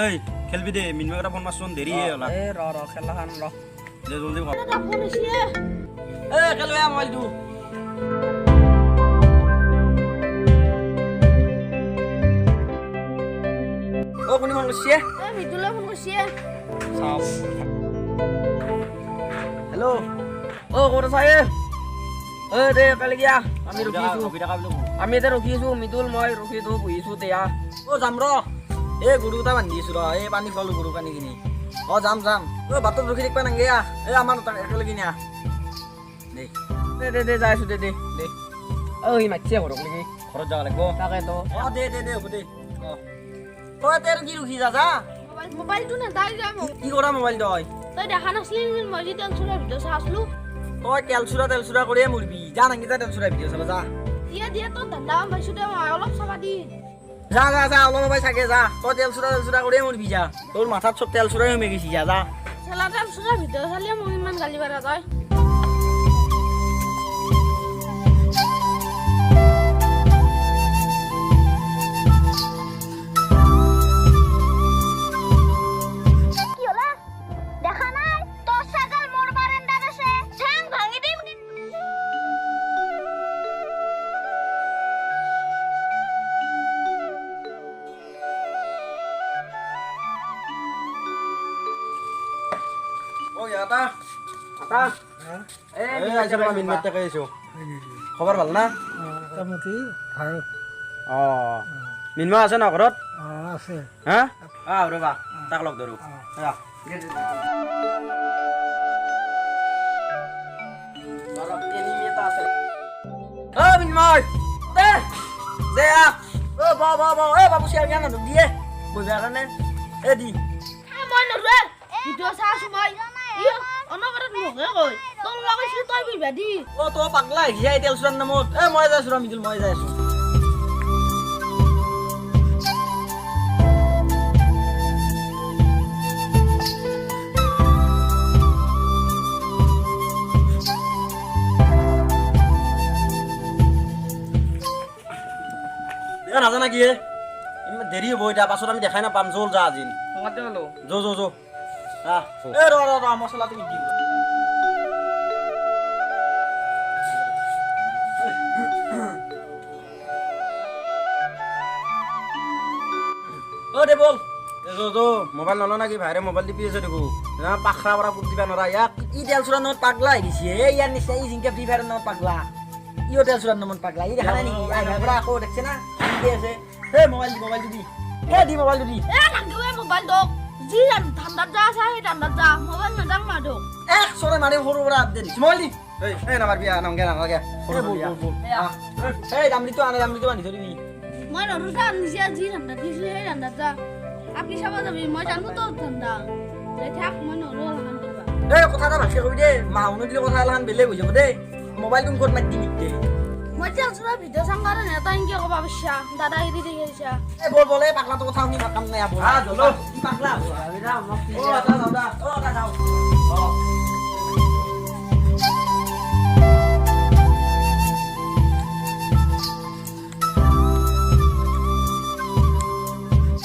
এই খেলবি দে মিনমাক এটা ফোন মারছুন দেরি হয়ে গেল এ র খেলা খান র দে জলদি কর এটা ফোন এসে এ খেলবে মোবাইল দু ও কোনি ফোন করছিস এ ভিতুলে ফোন করছে সাপ হ্যালো ও কোন সাহেব এ দে কালি গিয়া আমি রখি আছো আমি এতে ৰখি আছো মিতুল মই ৰখি তো বহিছো তেয়া ও যাম ৰ এ গৰুটা বান্ধি আছো ৰ এই পানী খোৱালো গৰু পানী কিনি অ যাম ও বাটত ৰখি থাকিবা নাগে এ আমাৰ একেলগে নিয়া দে যাই আছো দে ঐ মাতিছে ঘৰক নেকি ঘৰত যাব লাগিব তাকেতো অ দে হ'ব দে অ তই তেৰ কি ৰখি যা মোবাইলটো না তাই যাম কি কৰা মোবাইল তই তই দেখা নাছিলি মই যে টেনচনৰ ভিডিঅ' চাই আছিলো তই তেলচুৰা কৰিয়ে মৰিবি যা নাকি যা তেলচুৰা ভিডিঅ' চাবা যা দিয়া তোৰ ধান্দা পাইছো দে মই অলপ চাবা দি যা অলপ বাই চাগে যা তই তেলচুৰা কৰিয়ে মৰিবি যা তোৰ মাথাত চব তেলচুৰাই সোমাই গৈছি যা চেলা টেনচনৰ ভিডিঅ' চালে মোক ইমান গালি পাৰা তই আটা এই আইছা মই মিনমেট তাকে আইছো খবৰ ভাল না মোটামুটি ভাল অ মিনমা আছে না ঘৰত আছে হা ৰবা তাক লগ ধৰো মিনময় বাবু চিয়াৰ জ্ঞান দিয়ে বহিবৰ কাৰণে এ দি মই নৰুৱে ভিডিঅ' চাই আছো মই অনবৰত মোকে কয় তোৰ লগাইছিলো তই বিবা দি অ তই পাগলা আহিছা এই তেলচুৰাৰ নামত এ মই যাই আছো মিদুল মই যাই আছো নাজানা কি ইমান দেৰি হ'ব এতিয়া পাছত আমি দেখাই নাপাম জল যা আজি যো এ ৰ মছলা তুমি দি দে বল মোবাইল নল নাকি ভাইৰে মোবাইল টিপি আছে দেখো পাখৰা পৰা পুত দিবা নৰা ইয়াক ই তেলচুৰাৰ নামত পাগলা আহি গৈছে ইয়াৰ নিচিনা ই জিংকে ফ্ৰী ফায়াৰৰ নামত পাগলা ইও তেলচুৰাৰ নামত পাগলা ই দেখা নাই নেকি আহিবাৰ পৰা আকৌ দেখছে না আছে এই মোবাইলটো দি মোবাইলটো দি এ নাকিৱে মোবাইল দক যি ঠাণ্ডাত যা আছে সেই ঠাণ্ডাত যা মোবাইল নাযাম মাদক এক চৰে মাৰি সৰু পৰা আপডেট দিছে মোবাইল দি এই নামাৰবি নালাগে এই দামলিটো আনি ধৰিবি মই নতুনকে আনিছে যি ঠাণ্ডাত দিছো সেই ঠাণ্ডাত যা আপনি চাব যাবি মই জানো তোৰ ঠাণ্ডা থাক মই নৰো অলপমান দিবা এই কথা এটা ভালকে কবি দেই মাহুনো দিলে কথা অলপমান বেলেগ হৈ যাব দেই মোবাইলটো ক'ত মাতি দিবি দেই মই তেলচুৰা ভিডিঅ' চাম কাৰণে এটা ইনকে ক'বা পাৰিছা দাদাগিৰি দেখি আহিছা এই বল এই পাগলাটো কথা শুনি ভাত কাম নাই পাগলা পাগলা